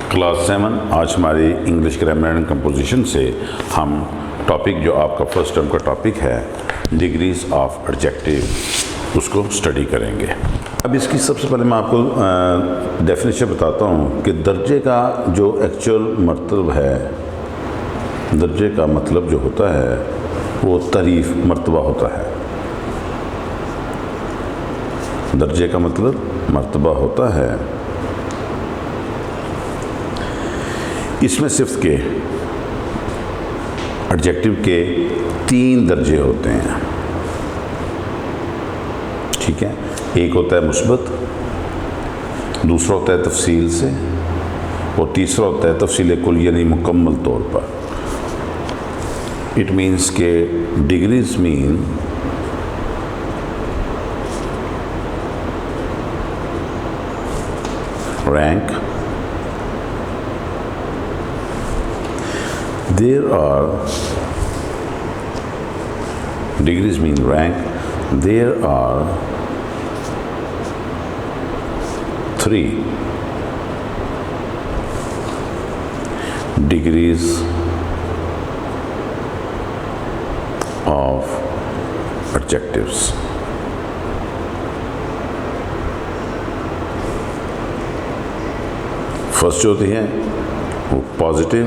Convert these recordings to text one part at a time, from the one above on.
Class 7 आज हमारी English grammar and composition से हम टॉपिक जो आपका फर्स्ट टर्म का टॉपिक है डिग्रीज ऑफ एडजेक्टिव उसको स्टडी करेंगे। अब इसकी सबसे पहले मैं आपको डेफिनेशन बताता हूँ कि दर्जे का जो एक्चुअल मतलब है, दर्जे का मतलब जो होता है वो तारीफ मर्तबा होता है। दर्जे का मतलब मर्तबा होता है। इसमें सिर्फ के एडजेक्टिव के 3 दर्जे होते हैं, ठीक है। एक होता है मुस्बत, दूसरा होता है तफसील से, और तीसरा होता है तफसील कुल यानी मुकम्मल तौर पर। इट मीन्स के degrees mean rank, there are degrees mean rank, there are 3 degrees of adjectives. First जो होती है वो पॉजिटिव,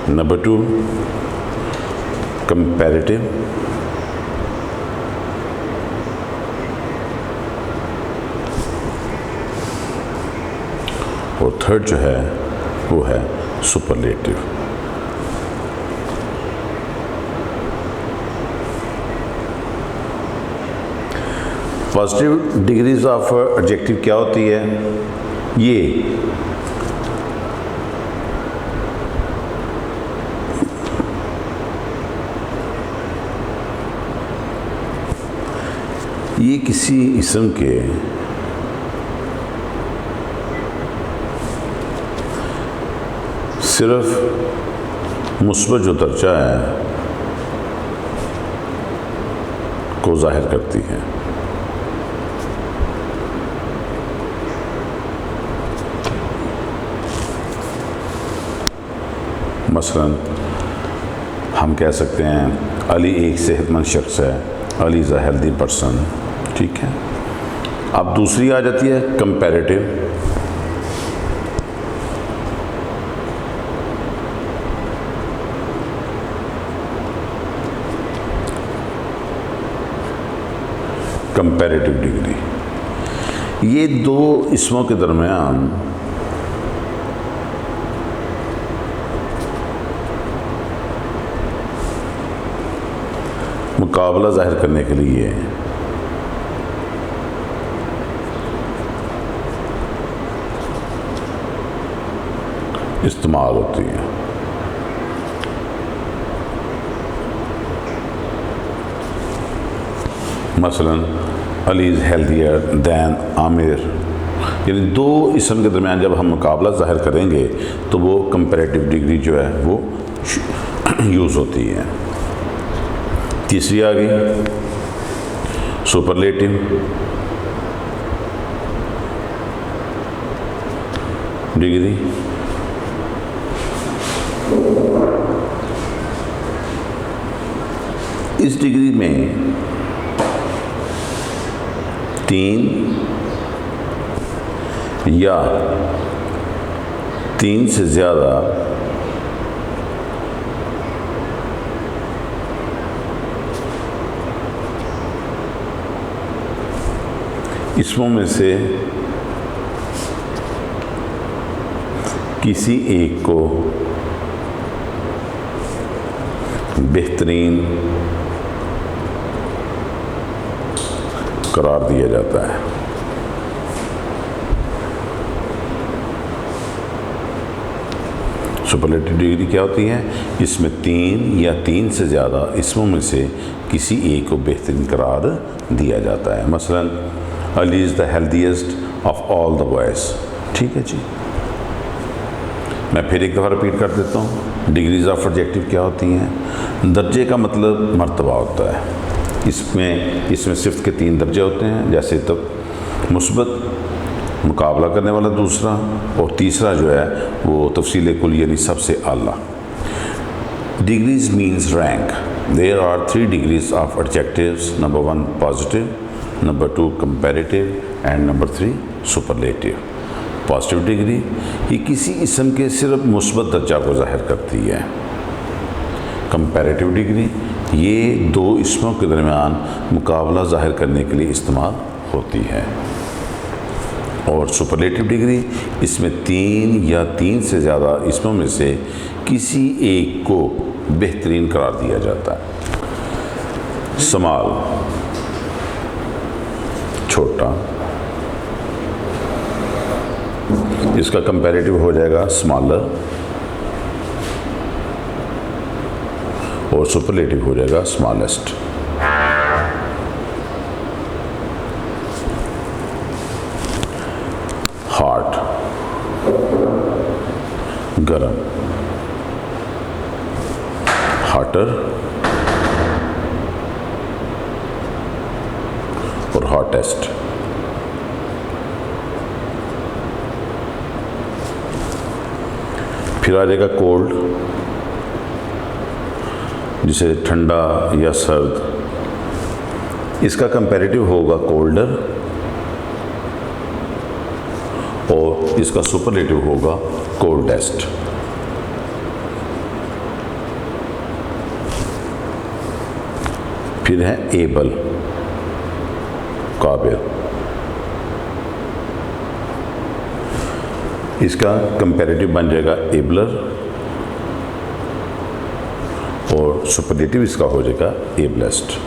नंबर 2 कंपैरेटिव, और थर्ड जो है वो है superlative. Positive degrees of adjective क्या होती है? ये किसी इस्म के सिर्फ मुस्बत जो दर्जा है को जाहिर करती है। मसलन हम कह सकते हैं अली एक सेहतमंद शख्स है, Ali is a healthy person, ठीक है। अब दूसरी आ जाती है कंपैरेटिव। कंपैरेटिव डिग्री, ये 2 इसमों के दरमियान मुकाबला जाहिर करने के लिए इस्तेमाल होती है। मसलन Ali is healthier than Aamir, यानी 2 इसम के दरमियान जब हम मुकाबला जाहिर करेंगे तो वो कंपैरेटिव डिग्री जो है वो यूज़ होती है। तीसरी आ गई सुपरलेटिव डिग्री। इस डिग्री में 3 या 3 से ज़्यादा इसमों में से किसी एक को बेहतरीन करार दिया जाता है। सुपरलेटिव डिग्री क्या होती है? इसमें 3 या 3 से ज़्यादा इसमों में से किसी एक को बेहतरीन करार दिया जाता है। मसलन Ali is the healthiest of all the boys, ठीक है जी। मैं फिर एक दफ़ा रिपीट कर देता हूँ। डिग्रीज़ ऑफ एडजेक्टिव क्या होती हैं? दर्जे का मतलब मर्तबा होता है। इसमें सिफ्त के 3 दर्जे होते हैं, जैसे तब मुस्बत, मुकाबला करने वाला दूसरा, और तीसरा जो है वो तफसील कुल यानी सबसे आला। Degrees means rank. There are 3 degrees of adjectives. Number 1 positive, number 2 comparative and number 3 superlative. Positive degree ये किसी इसम के सिर्फ मुस्बत दर्जा को ज़ाहिर करती है। कंपैरेटिव डिग्री ये 2 इसमों के दरमियान मुकाबला ज़ाहिर करने के लिए इस्तेमाल होती है। और सुपरलेटिव डिग्री इसमें 3 या 3 से ज़्यादा इसमों में से किसी एक को बेहतरीन करार दिया जाता है। स्मॉल छोटा, इसका कंपैरेटिव हो जाएगा स्मॉलर, और सुपरलेटिव हो जाएगा स्मॉलेस्ट। हॉट गरम, हॉटर और हॉटेस्ट। फिर आ जाएगा कोल्ड, जिसे ठंडा या सर्द। इसका कंपैरेटिव होगा कोल्डर, और इसका सुपरलेटिव होगा कोल्डेस्ट। फिर है एबल, काबिल। इसका कंपैरेटिव बन जाएगा एबलर, और सुपरलेटिव इसका हो जाएगा एबलेस्ट।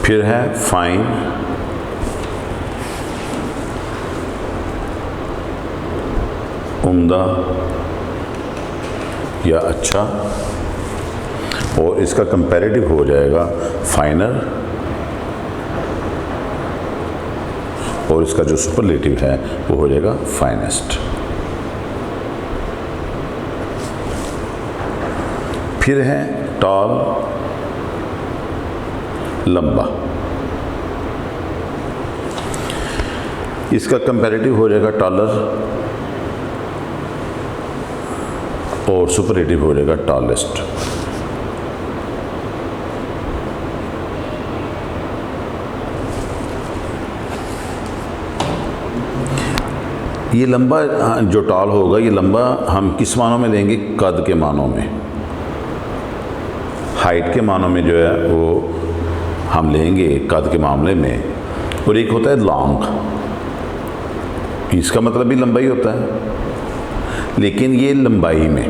फिर है फाइन, उम्दा या अच्छा, और इसका कंपैरेटिव हो जाएगा फाइनर, और इसका जो सुपरलेटिव है वो हो जाएगा फाइनेस्ट। फिर है टॉल, लंबा। इसका कंपैरेटिव हो जाएगा टॉलर, और सुपरलेटिव हो जाएगा टॉलेस्ट। ये लंबा जो टॉल होगा, ये लंबा हम किस मानों में लेंगे? कद के मानों में। हाइट के मानों में जो है वो हम लेंगे कद के मामले में। और एक होता है लॉन्ग, इसका मतलब भी लंबाई होता है, लेकिन ये लंबाई में।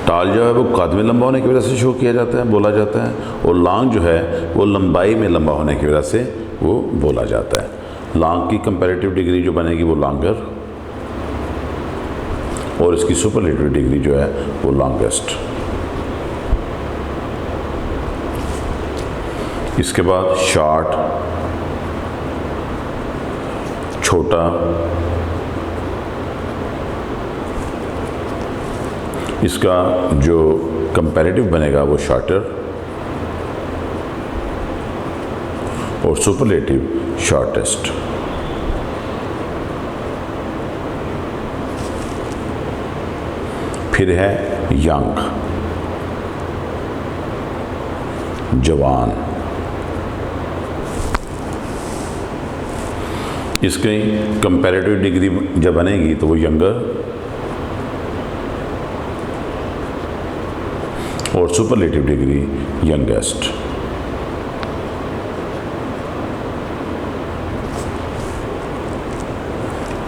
टॉल जो है वो कद में लंबा होने की वजह से शो किया जाता है, बोला जाता है, और लॉन्ग जो है वो लंबाई में लंबा होने की वजह से वो बोला जाता है। लॉन्ग की कंपैरेटिव डिग्री जो बनेगी वो लॉन्गर, और इसकी सुपरलेटिव डिग्री जो है वो लॉन्गेस्ट। इसके बाद शॉर्ट, छोटा। इसका जो कंपैरेटिव बनेगा वो शॉर्टर, और सुपरलेटिव शॉर्टेस्ट। फिर है यंग, जवान। इसकी कंपैरेटिव डिग्री जब बनेगी तो वो यंगर, और सुपरलेटिव डिग्री यंगेस्ट।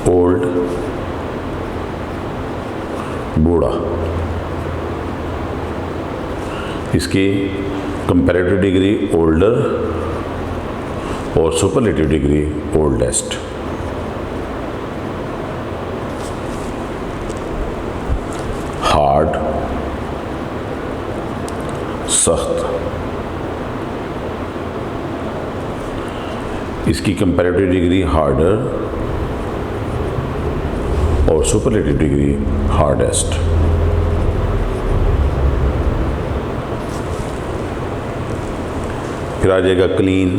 ओल्ड, बूढ़ा। इसकी कंपैरेटिव डिग्री ओल्डर, और सुपरलेटिव डिग्री ओल्डेस्ट। हार्ड, सख्त। इसकी कंपैरेटिव डिग्री हार्डर और सुपरलेटिव डिग्री हार्डेस्ट। फिर आ जाएगा क्लीन,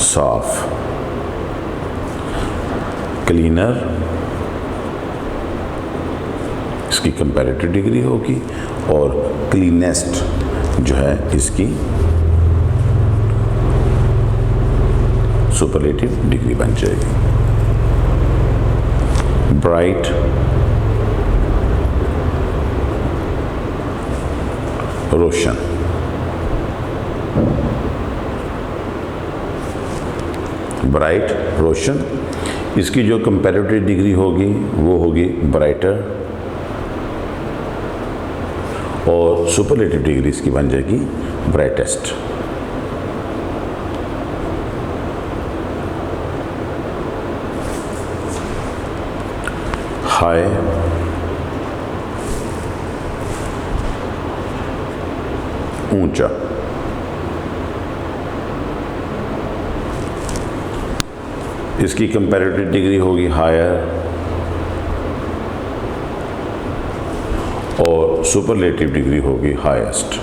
साफ, क्लीनर इसकी कंपैरेटिव डिग्री होगी और क्लीनेस्ट जो है इसकी सुपरलेटिव डिग्री बन जाएगी। ब्राइट, रोशन, ब्राइट, रोशन इसकी जो कंपैरेटिव डिग्री होगी वो होगी ब्राइटर और सुपरलेटिव डिग्री इसकी बन जाएगी ब्राइटेस्ट। हाई, ऊंचा, इसकी कंपैरेटिव डिग्री होगी हायर और सुपरलेटिव डिग्री होगी हाईएस्ट।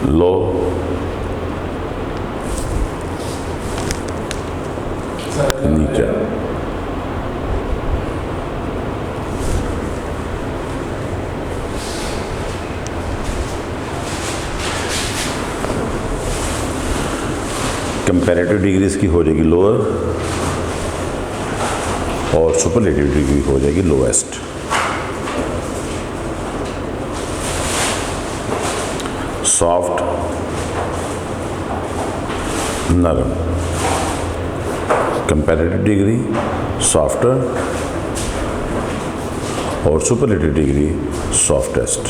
लो, नीचा, कंपैरेटिव डिग्री इसकी हो जाएगी लोअर और सुपरलेटिव डिग्री हो जाएगी लोएस्ट। सॉफ्ट, नरम, कंपैरेटिव डिग्री सॉफ्टर और सुपरलेटिव डिग्री सॉफ्टेस्ट।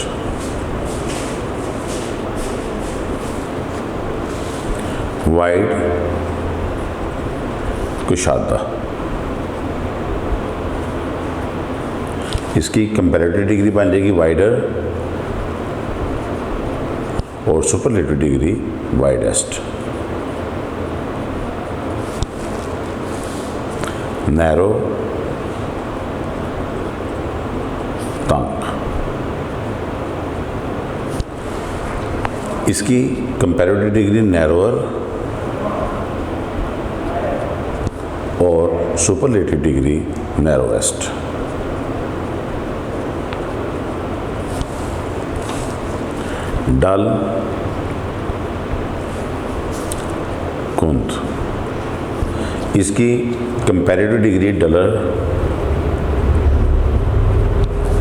वाइड, कुशादा इसकी कंपैरेटिव डिग्री बन जाएगी वाइडर और सुपरलेटिव डिग्री वाइडेस्ट। नैरो, तंग इसकी कंपैरेटिव डिग्री नैरोअर और सुपरलेटिव डिग्री नैरोएस्ट। डल, कुंद इसकी कंपैरेटिव डिग्री डलर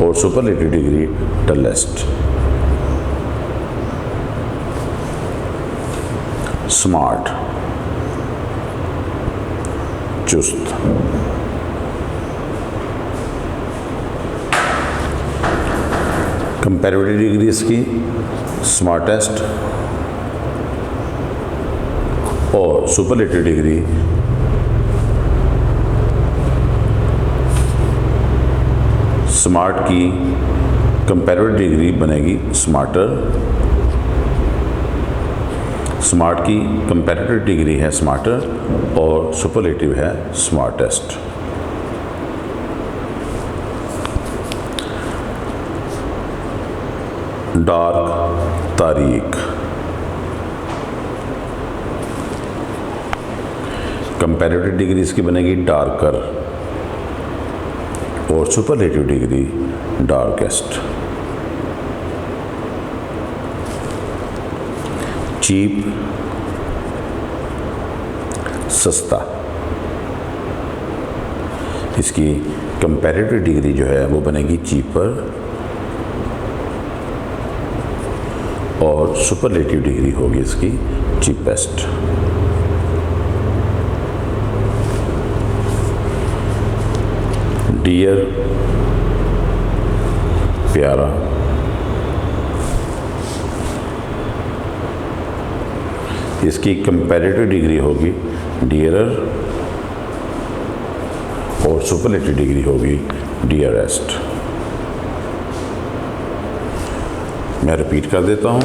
और सुपरलेटिव डिग्री डलेस्ट। स्मार्ट, चुस्त, कंपैरेटिव डिग्री इसकी स्मार्टेस्ट और सुपरलेटिव डिग्री स्मार्ट की कंपैरेटिव डिग्री बनेगी स्मार्टर, स्मार्ट की कंपैरेटिव डिग्री है स्मार्टर और सुपरलेटिव है स्मार्टेस्ट। डार्क, तारीक कंपैरेटिव डिग्री इसकी बनेगी डार्कर और सुपरलेटिव डिग्री डार्केस्ट। चीप, सस्ता इसकी कंपैरेटिव डिग्री जो है वो बनेगी चीपर और सुपरलेटिव डिग्री होगी इसकी चीपेस्ट। डियर, प्यारा इसकी कंपैरेटिव डिग्री होगी डियरर और सुपरलेटिव डिग्री होगी डियरेस्ट। मैं रिपीट कर देता हूँ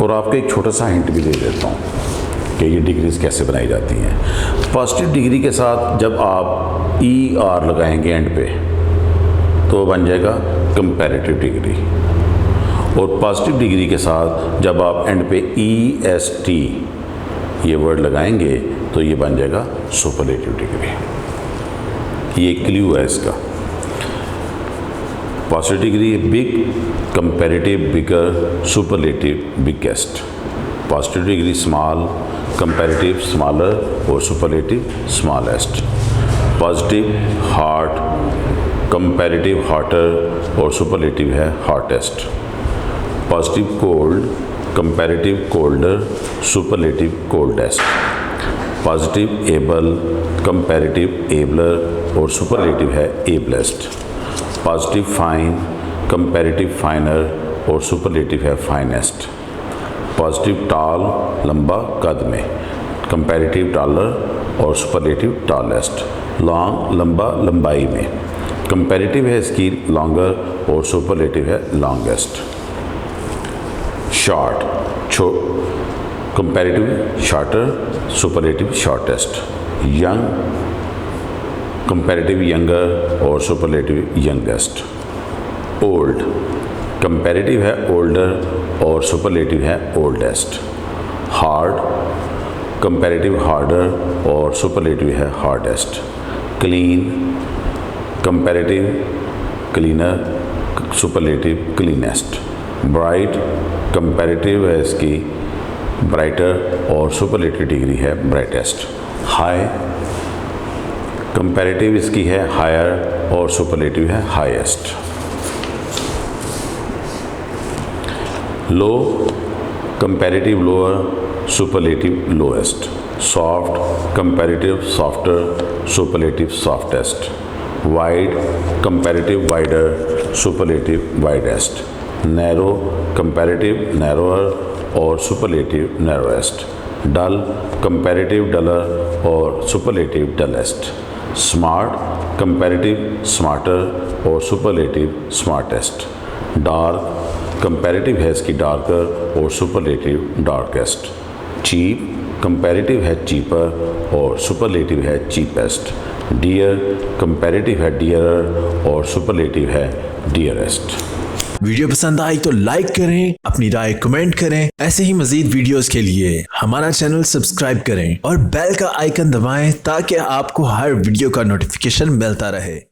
और आपको एक छोटा सा हिंट भी दे देता हूँ कि ये डिग्रीज कैसे बनाई जाती हैं। पॉजिटिव डिग्री के साथ जब आप ई आर लगाएंगे एंड पे तो बन जाएगा कंपैरेटिव डिग्री, और पॉजिटिव डिग्री के साथ जब आप एंड पे ई एस टी ये वर्ड लगाएंगे तो ये बन जाएगा सुपरलेटिव डिग्री। ये क्लू है इसका। Positive degree big, comparative bigger, superlative biggest. Positive degree small, comparative smaller और superlative smallest. Positive hot, comparative hotter और सुपरलेटिव है hottest. Positive cold, comparative colder, superlative coldest. Positive able, comparative abler और superlative है ablest. Positive fine, comparative finer और superlative है finest. Positive tall, लंबा कद में, कंपैरेटिव टॉलर और सुपरलेटिव टॉलेस्ट। लॉन्ग, लंबा लंबाई में, कंपैरेटिव है इसकी लॉन्गर और सुपरलेटिव है longest. Short, comparative shorter, superlative shortest. Young, comparative younger और सुपरलेटिव यंगेस्ट। ओल्ड, कंपैरेटिव है ओल्डर और सुपरलेटिव है ओल्डेस्ट। हार्ड, कंपैरेटिव हार्डर और सुपरलेटिव है hardest. Clean, comparative cleaner, superlative cleanest. Bright, comparative है इसकी ब्राइटर और सुपरलेटिव डिग्री है ब्राइटेस्ट। हाई, कंपैरेटिव इसकी है हायर और सुपरलेटिव है highest. Low, comparative lower, superlative lowest. Soft, comparative softer, superlative softest. Wide, comparative wider, superlative widest. Narrow, comparative narrower और superlative narrowest. डल, comparative dollar और superlative dullest. Smart, comparative smarter और superlative smartest. Dark, comparative है इसकी darker और superlative darkest. Cheap, comparative है cheaper और superlative है cheapest. Dear, comparative है डियरर और सुपरलेटिव है डियरेस्ट। वीडियो पसंद आई तो लाइक करें, अपनी राय कमेंट करें। ऐसे ही मजीद वीडियोस के लिए हमारा चैनल सब्सक्राइब करें और बेल का आइकन दबाएं ताकि आपको हर वीडियो का नोटिफिकेशन मिलता रहे।